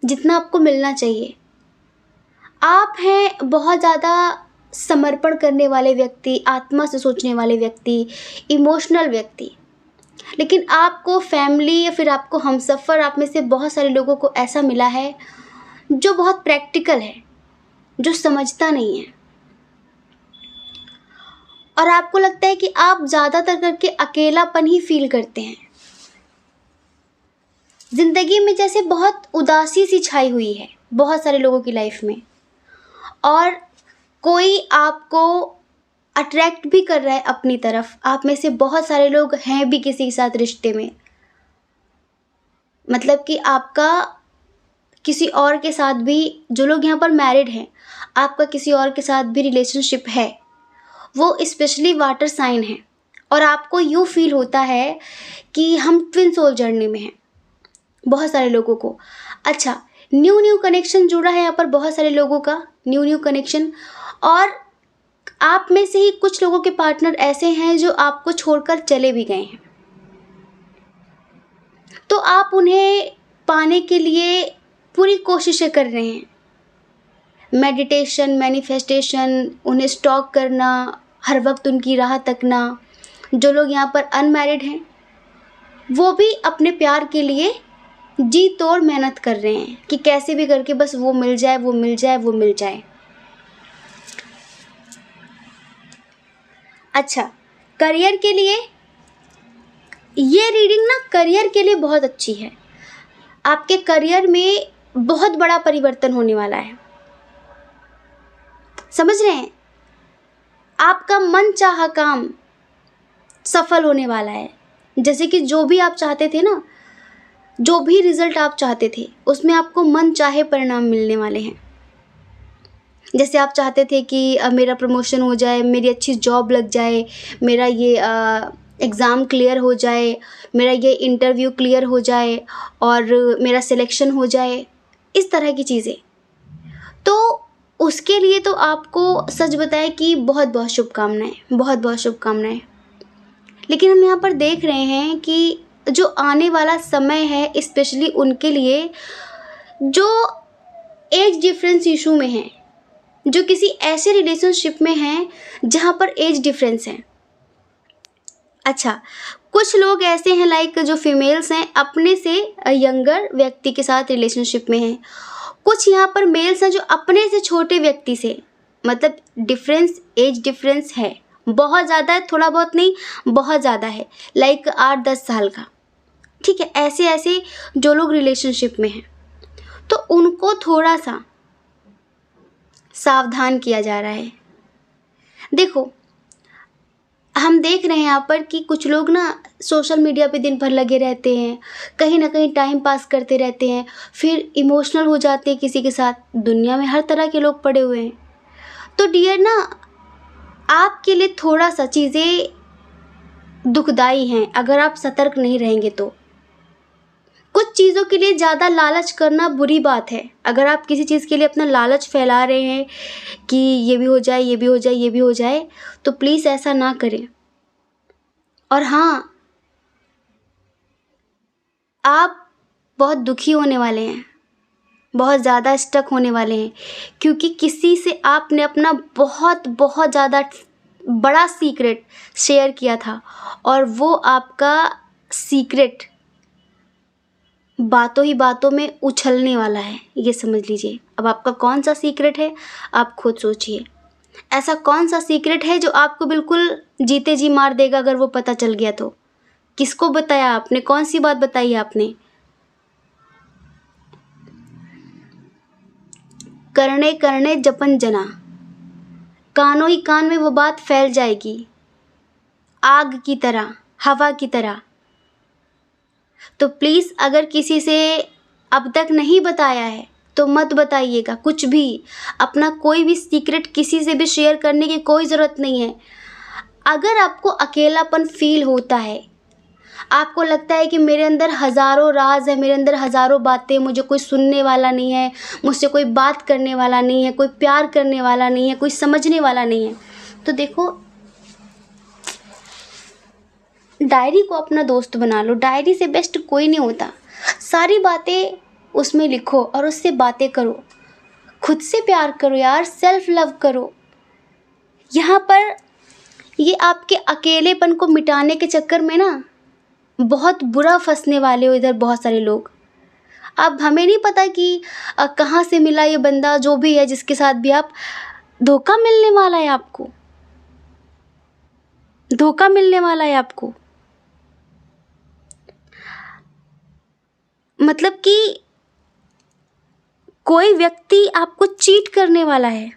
जितना आपको मिलना चाहिए। आप हैं बहुत ज़्यादा समर्पण करने वाले व्यक्ति, आत्मा से सोचने वाले व्यक्ति, इमोशनल व्यक्ति, लेकिन आपको फैमिली या फिर आपको हमसफ़र, आप में से बहुत सारे लोगों को ऐसा मिला है जो बहुत प्रैक्टिकल है, जो समझता नहीं है, और आपको लगता है कि आप ज़्यादातर करके अकेलापन ही फील करते हैं। ज़िंदगी में जैसे बहुत उदासी सी छाई हुई है बहुत सारे लोगों की लाइफ में, और कोई आपको अट्रैक्ट भी कर रहा है अपनी तरफ। आप में से बहुत सारे लोग हैं भी किसी के साथ रिश्ते में, मतलब कि आपका किसी और के साथ भी, जो लोग यहाँ पर मैरिड हैं, आपका किसी और के साथ भी रिलेशनशिप है, वो स्पेशली वाटर साइन है, और आपको यूँ फील होता है कि हम ट्विन सोल जर्नी में हैं बहुत सारे लोगों को। अच्छा, न्यू कनेक्शन जुड़ा है यहाँ पर बहुत सारे लोगों का, न्यू कनेक्शन, और आप में से ही कुछ लोगों के पार्टनर ऐसे हैं जो आपको छोड़कर चले भी गए हैं। तो आप उन्हें पाने के लिए पूरी कोशिशें कर रहे हैं। मेडिटेशन, मैनिफेस्टेशन, उन्हें स्टॉक करना, हर वक्त उनकी राह तकना। जो लोग यहाँ पर अनमैरिड हैं वो भी अपने प्यार के लिए जी तोड़ मेहनत कर रहे हैं कि कैसे भी करके बस वो मिल जाए, वो मिल जाए, वो मिल जाए। अच्छा, करियर के लिए ये रीडिंग ना करियर के लिए बहुत अच्छी है। आपके करियर में बहुत बड़ा परिवर्तन होने वाला है। समझ रहे हैं? आपका मन चाहा काम सफल होने वाला है। जैसे कि जो भी आप चाहते थे ना, जो भी रिजल्ट आप चाहते थे उसमें आपको मन चाहे परिणाम मिलने वाले हैं। जैसे आप चाहते थे कि मेरा प्रमोशन हो जाए, मेरी अच्छी जॉब लग जाए, मेरा ये एग्ज़ाम क्लियर हो जाए, मेरा ये इंटरव्यू क्लियर हो जाए और मेरा सिलेक्शन हो जाए, इस तरह की चीज़ें। तो उसके लिए तो आपको सच बताएं कि बहुत बहुत शुभकामनाएं, बहुत बहुत शुभकामनाएं। लेकिन हम यहाँ पर देख रहे हैं कि जो आने वाला समय है स्पेशली उनके लिए जो एज डिफरेंस इशू में हैं, जो किसी ऐसे रिलेशनशिप में हैं जहाँ पर एज डिफरेंस है। अच्छा, कुछ लोग ऐसे हैं लाइक जो फीमेल्स हैं अपने से यंगर व्यक्ति के साथ रिलेशनशिप में हैं। कुछ यहाँ पर मेल्स हैं जो अपने से छोटे व्यक्ति से, मतलब डिफरेंस, एज डिफरेंस है, बहुत ज़्यादा है, थोड़ा बहुत नहीं, बहुत ज़्यादा है, लाइक 8-10 साल का। ठीक है, ऐसे ऐसे जो लोग रिलेशनशिप में हैं तो उनको थोड़ा सा सावधान किया जा रहा है। देखो, हम देख रहे हैं यहाँ पर कि कुछ लोग ना सोशल मीडिया पे दिन भर लगे रहते हैं, कहीं ना कहीं टाइम पास करते रहते हैं, फिर इमोशनल हो जाते हैं किसी के साथ। दुनिया में हर तरह के लोग पड़े हुए हैं। तो डियर ना, आपके लिए थोड़ा सा चीज़ें दुखदाई हैं अगर आप सतर्क नहीं रहेंगे तो। कुछ चीज़ों के लिए ज़्यादा लालच करना बुरी बात है। अगर आप किसी चीज़ के लिए अपना लालच फैला रहे हैं कि ये भी हो जाए, ये भी हो जाए, ये भी हो जाए, तो प्लीज़ ऐसा ना करें। और हाँ, आप बहुत दुखी होने वाले हैं, बहुत ज़्यादा स्टक होने वाले हैं, क्योंकि किसी से आपने अपना बहुत बहुत ज़्यादा बड़ा सीक्रेट शेयर किया था और वो आपका सीक्रेट बातों ही बातों में उछलने वाला है, ये समझ लीजिए। अब आपका कौन सा सीक्रेट है आप खुद सोचिए। ऐसा कौन सा सीक्रेट है जो आपको बिल्कुल जीते जी मार देगा अगर वो पता चल गया तो? किसको बताया आपने? कौन सी बात बताई आपने? करने करने जपन जना, कानों ही कान में वो बात फैल जाएगी, आग की तरह, हवा की तरह। तो प्लीज़ अगर किसी से अब तक नहीं बताया है तो मत बताइएगा कुछ भी। अपना कोई भी सीक्रेट किसी से भी शेयर करने की कोई ज़रूरत नहीं है। अगर आपको अकेलापन फील होता है, आपको लगता है कि मेरे अंदर हज़ारों राज है, मेरे अंदर हज़ारों बातें, मुझे कोई सुनने वाला नहीं है, मुझसे कोई बात करने वाला नहीं है, कोई प्यार करने वाला नहीं है, कोई समझने वाला नहीं है, तो देखो, डायरी को अपना दोस्त बना लो। डायरी से बेस्ट कोई नहीं होता। सारी बातें उसमें लिखो और उससे बातें करो। खुद से प्यार करो यार, सेल्फ लव करो। यहाँ पर ये आपके अकेलेपन को मिटाने के चक्कर में ना बहुत बुरा फंसने वाले हो इधर बहुत सारे लोग। अब हमें नहीं पता कि कहाँ से मिला ये बंदा, जो भी है जिसके साथ भी आप, धोखा मिलने वाला है आपको, धोखा मिलने वाला है आपको। मतलब कि कोई व्यक्ति आपको चीट करने वाला है,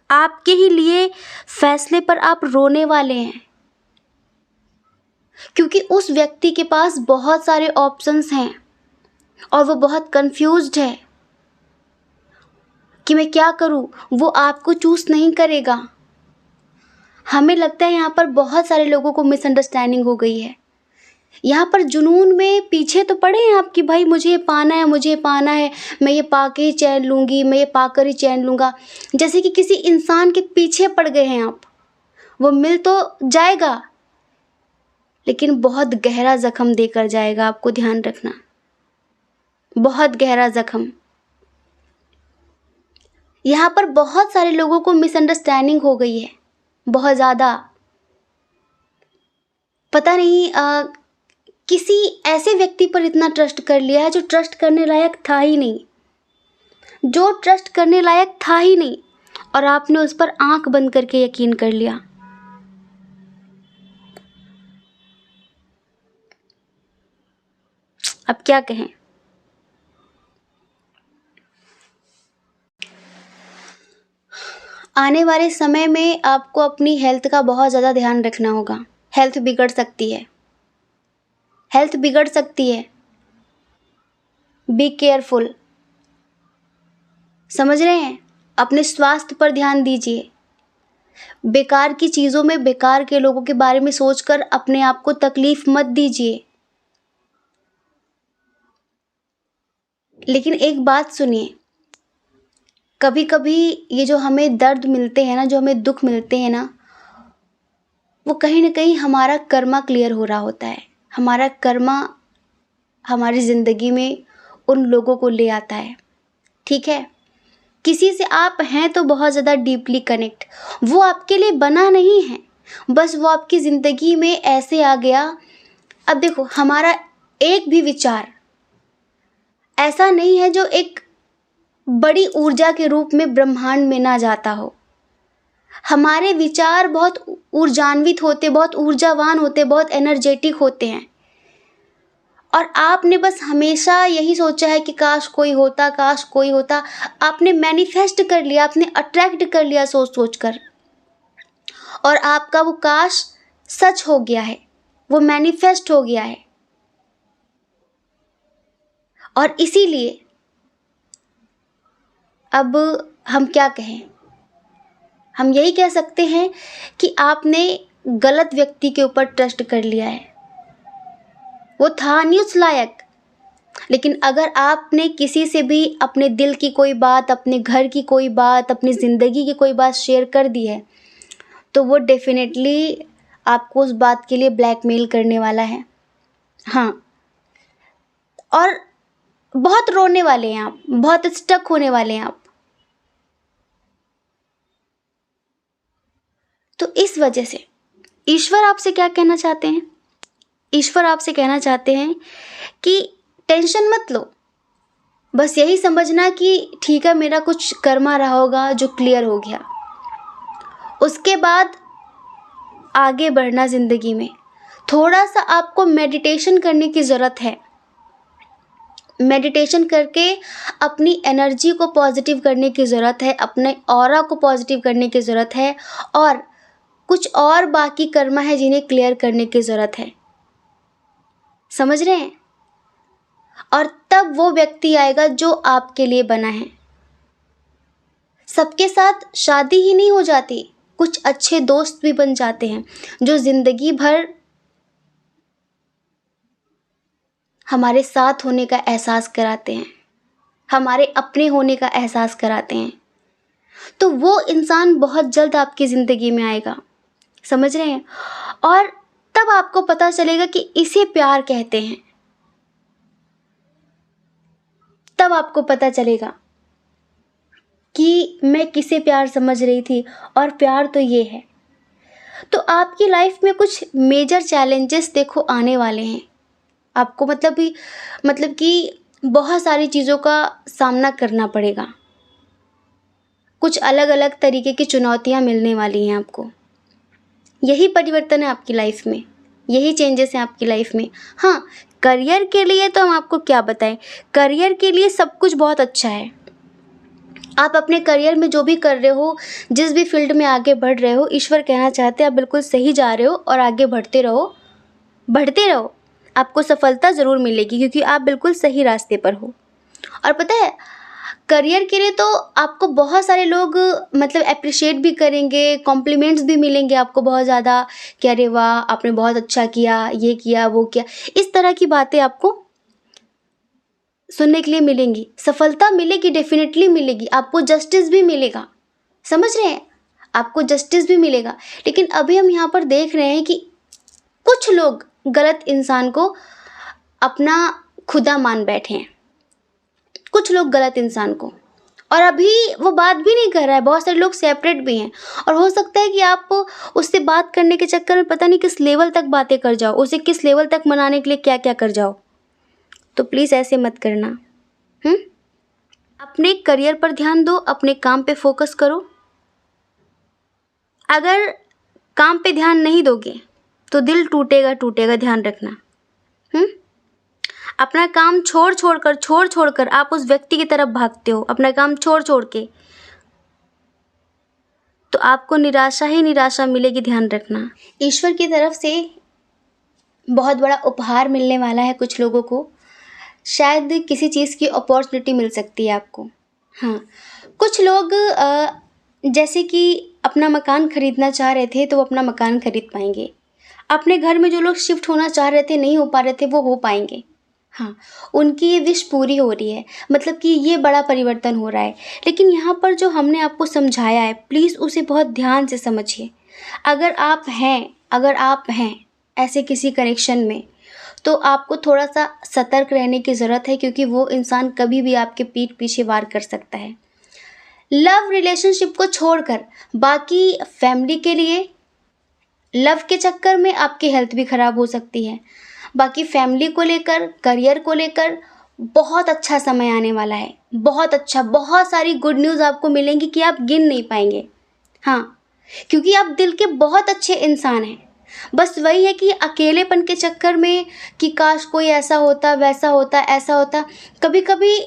आपके ही लिए फैसले पर आप रोने वाले हैं, क्योंकि उस व्यक्ति के पास बहुत सारे ऑप्शंस हैं और वो बहुत कंफ्यूज्ड है कि मैं क्या करूं। वो आपको चूज नहीं करेगा। हमें लगता है यहाँ पर बहुत सारे लोगों को मिसअंडरस्टैंडिंग हो गई है। यहाँ पर जुनून में पीछे तो पड़े हैं आपकी, भाई मुझे ये पाना है, मुझे ये पाना है, मैं ये पा के ही चैन लूँगी, मैं ये पाकर ही चैन लूँगा। जैसे कि किसी इंसान के पीछे पड़ गए हैं आप। वो मिल तो जाएगा लेकिन बहुत गहरा ज़ख्म देकर जाएगा, आपको ध्यान रखना, बहुत गहरा ज़ख्म। यहाँ पर बहुत सारे लोगों को मिसअंडरस्टैंडिंग हो गई है, बहुत ज़्यादा। पता नहीं किसी ऐसे व्यक्ति पर इतना ट्रस्ट कर लिया है जो ट्रस्ट करने लायक था ही नहीं, जो ट्रस्ट करने लायक था ही नहीं, और आपने उस पर आंख बंद करके यकीन कर लिया। अब क्या कहें। आने वाले समय में आपको अपनी हेल्थ का बहुत ज़्यादा ध्यान रखना होगा। हेल्थ बिगड़ सकती है, हेल्थ बिगड़ सकती है। बी केयरफुल, समझ रहे हैं? अपने स्वास्थ्य पर ध्यान दीजिए। बेकार की चीज़ों में, बेकार के लोगों के बारे में सोचकर अपने आप को तकलीफ मत दीजिए। लेकिन एक बात सुनिए, कभी कभी ये जो हमें दर्द मिलते हैं ना, जो हमें दुख मिलते हैं ना, वो कहीं ना कहीं हमारा कर्मा क्लियर हो रहा होता है। हमारा कर्मा हमारी ज़िंदगी में उन लोगों को ले आता है, ठीक है? किसी से आप हैं तो बहुत ज़्यादा डीपली कनेक्ट, वो आपके लिए बना नहीं है, बस वो आपकी ज़िंदगी में ऐसे आ गया। अब देखो, हमारा एक भी विचार ऐसा नहीं है जो एक बड़ी ऊर्जा के रूप में ब्रह्मांड में ना जाता हो। हमारे विचार बहुत ऊर्जान्वित होते, बहुत ऊर्जावान होते, बहुत एनर्जेटिक होते हैं, और आपने बस हमेशा यही सोचा है कि काश कोई होता, काश कोई होता। आपने मैनिफेस्ट कर लिया, आपने अट्रैक्ट कर लिया सोच सोच कर, और आपका वो काश सच हो गया है, वो मैनिफेस्ट हो गया है। और इसीलिए अब हम क्या कहें, हम यही कह सकते हैं कि आपने गलत व्यक्ति के ऊपर ट्रस्ट कर लिया है। वो था नहीं उस लायक। लेकिन अगर आपने किसी से भी अपने दिल की कोई बात, अपने घर की कोई बात, अपनी ज़िंदगी की कोई बात शेयर कर दी है, तो वो डेफिनेटली आपको उस बात के लिए ब्लैकमेल करने वाला है। हाँ, और बहुत रोने वाले हैं आप, बहुत स्टक होने वाले हैं आप। तो इस वजह से ईश्वर आपसे क्या कहना चाहते हैं? ईश्वर आपसे कहना चाहते हैं कि टेंशन मत लो, बस यही समझना कि ठीक है, मेरा कुछ कर्मा रहा होगा जो क्लियर हो गया। उसके बाद आगे बढ़ना ज़िंदगी में। थोड़ा सा आपको मेडिटेशन करने की ज़रूरत है। मेडिटेशन करके अपनी एनर्जी को पॉजिटिव करने की ज़रूरत है, अपने ऑरा को पॉजिटिव करने की ज़रूरत है, और कुछ और बाकी कर्मा है जिन्हें क्लियर करने की ज़रूरत है। समझ रहे हैं? और तब वो व्यक्ति आएगा जो आपके लिए बना है। सबके साथ शादी ही नहीं हो जाती, कुछ अच्छे दोस्त भी बन जाते हैं जो ज़िंदगी भर हमारे साथ होने का एहसास कराते हैं, हमारे अपने होने का एहसास कराते हैं। तो वो इंसान बहुत जल्द आपकी ज़िंदगी में आएगा। समझ रहे हैं? और तब आपको पता चलेगा कि इसे प्यार कहते हैं। तब आपको पता चलेगा कि मैं किसे प्यार समझ रही थी, और प्यार तो ये है। तो आपकी लाइफ में कुछ मेजर चैलेंजेस देखो आने वाले हैं। आपको मतलब कि बहुत सारी चीज़ों का सामना करना पड़ेगा। कुछ अलग अलग तरीके की चुनौतियाँ मिलने वाली हैं आपको। यही परिवर्तन है आपकी लाइफ में, यही चेंजेस हैं आपकी लाइफ में। हाँ, करियर के लिए तो हम आपको क्या बताएं, करियर के लिए सब कुछ बहुत अच्छा है। आप अपने करियर में जो भी कर रहे हो, जिस भी फील्ड में आगे बढ़ रहे हो, ईश्वर कहना चाहते हैं आप बिल्कुल सही जा रहे हो, और आगे बढ़ते रहो, बढ़ते रहो। आपको सफलता ज़रूर मिलेगी, क्योंकि आप बिल्कुल सही रास्ते पर हो। और पता है, करियर के लिए तो आपको बहुत सारे लोग अप्रिशिएट भी करेंगे, कॉम्प्लीमेंट्स भी मिलेंगे आपको बहुत ज़्यादा कि अरे वाह, आपने बहुत अच्छा किया, ये किया, वो किया। इस तरह की बातें आपको सुनने के लिए मिलेंगी। सफलता मिलेगी, डेफिनेटली मिलेगी। आपको जस्टिस भी मिलेगा। समझ रहे हैं? आपको जस्टिस भी मिलेगा। लेकिन अभी हम यहाँ पर देख रहे हैं कि कुछ लोग गलत इंसान को अपना खुदा मान बैठे हैं, कुछ लोग गलत इंसान को, और अभी वो बात भी नहीं कर रहा है। बहुत सारे लोग सेपरेट भी हैं, और हो सकता है कि आप उससे बात करने के चक्कर में पता नहीं किस लेवल तक बातें कर जाओ, उसे किस लेवल तक मनाने के लिए क्या क्या कर जाओ। तो प्लीज़ ऐसे मत करना। अपने करियर पर ध्यान दो, अपने काम पे फोकस करो। अगर काम पे ध्यान नहीं दोगे तो दिल टूटेगा टूटेगा, ध्यान रखना। अपना काम छोड़ छोड़ कर आप उस व्यक्ति की तरफ भागते हो, अपना काम छोड़ छोड़ के, तो आपको निराशा ही निराशा मिलेगी, ध्यान रखना। ईश्वर की तरफ से बहुत बड़ा उपहार मिलने वाला है कुछ लोगों को, शायद किसी चीज़ की अपॉर्चुनिटी मिल सकती है आपको। हाँ, कुछ लोग जैसे कि अपना मकान खरीदना चाह रहे थे तो वो अपना मकान खरीद पाएंगे। अपने घर में जो लोग शिफ्ट होना चाह रहे थे, नहीं हो पा रहे थे, वो हो पाएंगे। हाँ, उनकी ये विश पूरी हो रही है, मतलब कि ये बड़ा परिवर्तन हो रहा है। लेकिन यहाँ पर जो हमने आपको समझाया है, प्लीज़ उसे बहुत ध्यान से समझिए। अगर आप हैं ऐसे किसी कनेक्शन में, तो आपको थोड़ा सा सतर्क रहने की ज़रूरत है, क्योंकि वो इंसान कभी भी आपके पीठ पीछे वार कर सकता है। लव रिलेशनशिप को छोड़कर बाकी फैमिली के लिए, लव के चक्कर में आपकी हेल्थ भी ख़राब हो सकती है। बाकी फैमिली को लेकर, करियर को लेकर बहुत अच्छा समय आने वाला है, बहुत अच्छा। बहुत सारी गुड न्यूज़ आपको मिलेंगी कि आप गिन नहीं पाएंगे। हाँ, क्योंकि आप दिल के बहुत अच्छे इंसान हैं। बस वही है कि अकेलेपन के चक्कर में कि काश कोई ऐसा होता, वैसा होता, ऐसा होता, कभी कभी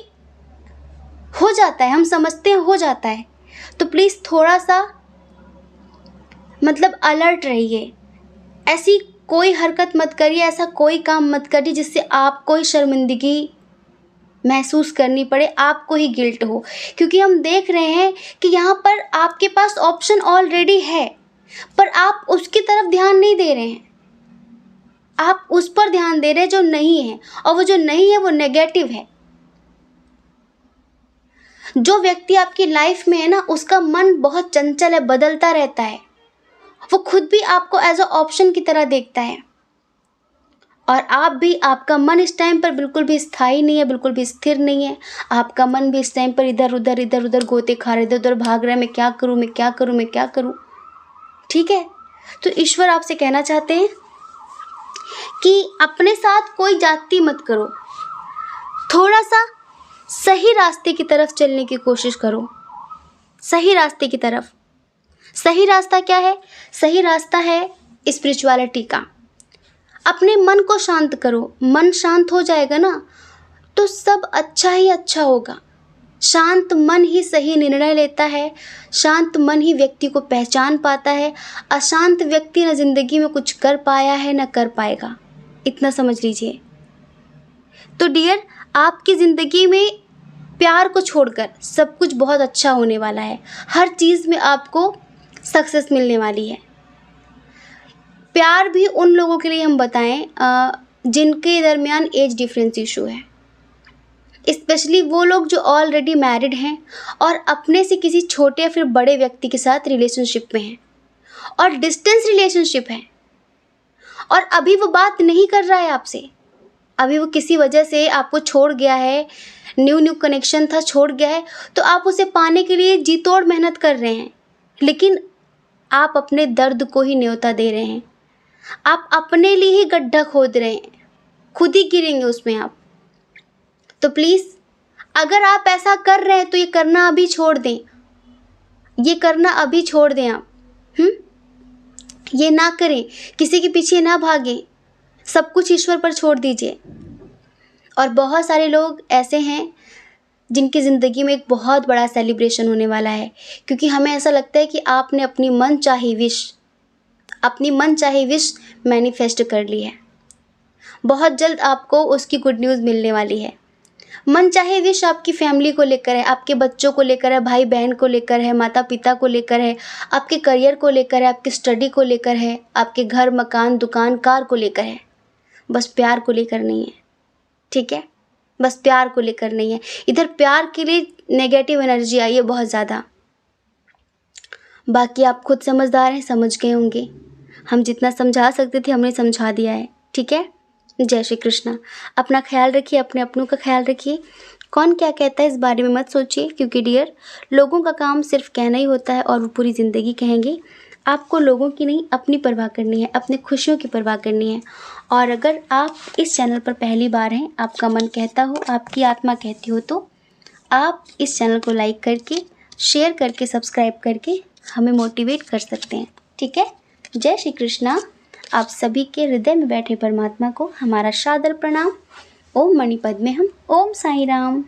हो जाता है, हम समझते हैं हो जाता है। तो प्लीज़ थोड़ा सा मतलब अलर्ट रहिए। ऐसी कोई हरकत मत करिए, ऐसा कोई काम मत करिए जिससे आपको ही शर्मिंदगी महसूस करनी पड़े, आपको ही गिल्ट हो। क्योंकि हम देख रहे हैं कि यहाँ पर आपके पास ऑप्शन ऑलरेडी है, पर आप उसकी तरफ ध्यान नहीं दे रहे हैं। आप उस पर ध्यान दे रहे हैं जो नहीं है, और वो जो नहीं है वो नेगेटिव है। जो व्यक्ति आपकी लाइफ में है ना, उसका मन बहुत चंचल है, बदलता रहता है। वो खुद भी आपको एज अ ऑप्शन की तरह देखता है, और आप भी, आपका मन इस टाइम पर बिल्कुल भी स्थायी नहीं है, बिल्कुल भी स्थिर नहीं है। आपका मन भी इस टाइम पर इधर उधर गोते खा रहे, इधर उधर भाग रहा है, मैं क्या करूँ, मैं क्या करूँ, मैं क्या करूँ। ठीक है, तो ईश्वर आपसे कहना चाहते हैं कि अपने साथ कोई जाति मत करो, थोड़ा सा सही रास्ते की तरफ चलने की कोशिश करो, सही रास्ते की तरफ। सही रास्ता क्या है? सही रास्ता है स्पिरिचुअलिटी का। अपने मन को शांत करो, मन शांत हो जाएगा ना तो सब अच्छा ही अच्छा होगा। शांत मन ही सही निर्णय लेता है, शांत मन ही व्यक्ति को पहचान पाता है। अशांत व्यक्ति न जिंदगी में कुछ कर पाया है न कर पाएगा, इतना समझ लीजिए। तो डियर, आपकी ज़िंदगी में प्यार को छोड़कर सब कुछ बहुत अच्छा होने वाला है। हर चीज़ में आपको सक्सेस मिलने वाली है। प्यार भी उन लोगों के लिए हम बताएं जिनके दरमियान एज डिफरेंस इशू है, स्पेशली वो लोग जो ऑलरेडी मैरिड हैं और अपने से किसी छोटे या फिर बड़े व्यक्ति के साथ रिलेशनशिप में हैं, और डिस्टेंस रिलेशनशिप है, और अभी वो बात नहीं कर रहा है आपसे, अभी वो किसी वजह से आपको छोड़ गया है, न्यू कनेक्शन था, छोड़ गया है, तो आप उसे पाने के लिए जी तोड़ मेहनत कर रहे हैं, लेकिन आप अपने दर्द को ही न्योता दे रहे हैं। आप अपने लिए ही गड्ढा खोद रहे हैं, खुद ही गिरेंगे उसमें आप। तो प्लीज़, अगर आप ऐसा कर रहे हैं तो ये करना अभी छोड़ दें, ये करना अभी छोड़ दें आप। ये ना करें, किसी के पीछे ना भागें, सब कुछ ईश्वर पर छोड़ दीजिए। और बहुत सारे लोग ऐसे हैं जिनकी ज़िंदगी में एक बहुत बड़ा सेलिब्रेशन होने वाला है, क्योंकि हमें ऐसा लगता है कि आपने अपनी मन चाही विश मैनिफेस्ट कर ली है। बहुत जल्द आपको उसकी गुड न्यूज़ मिलने वाली है। मन चाहे विश आपकी फैमिली को लेकर है, आपके बच्चों को लेकर है, भाई बहन को लेकर है, माता पिता को लेकर है, आपके करियर को लेकर है, आपकी स्टडी को लेकर है, आपके घर मकान दुकान कार को लेकर है। बस प्यार को लेकर नहीं है, ठीक है? बस प्यार को लेकर नहीं है। इधर प्यार के लिए नेगेटिव एनर्जी आई है बहुत ज़्यादा। बाकी आप खुद समझदार हैं, समझ गए होंगे। हम जितना समझा सकते थे हमने समझा दिया है। ठीक है। जय श्री कृष्ण। अपना ख्याल रखिए, अपने अपनों का ख्याल रखिए। कौन क्या कहता है इस बारे में मत सोचिए, क्योंकि डियर, लोगों का काम सिर्फ कहना ही होता है और वो पूरी ज़िंदगी कहेंगे। आपको लोगों की नहीं, अपनी परवाह करनी है, अपनी खुशियों की परवाह करनी है। और अगर आप इस चैनल पर पहली बार हैं, आपका मन कहता हो, आपकी आत्मा कहती हो, तो आप इस चैनल को लाइक करके, शेयर करके, सब्सक्राइब करके हमें मोटिवेट कर सकते हैं, ठीक है। जय श्री कृष्णा। आप सभी के हृदय में बैठे परमात्मा को हमारा सादर प्रणाम। ओम मणि पद्मे हम। ओम साई राम।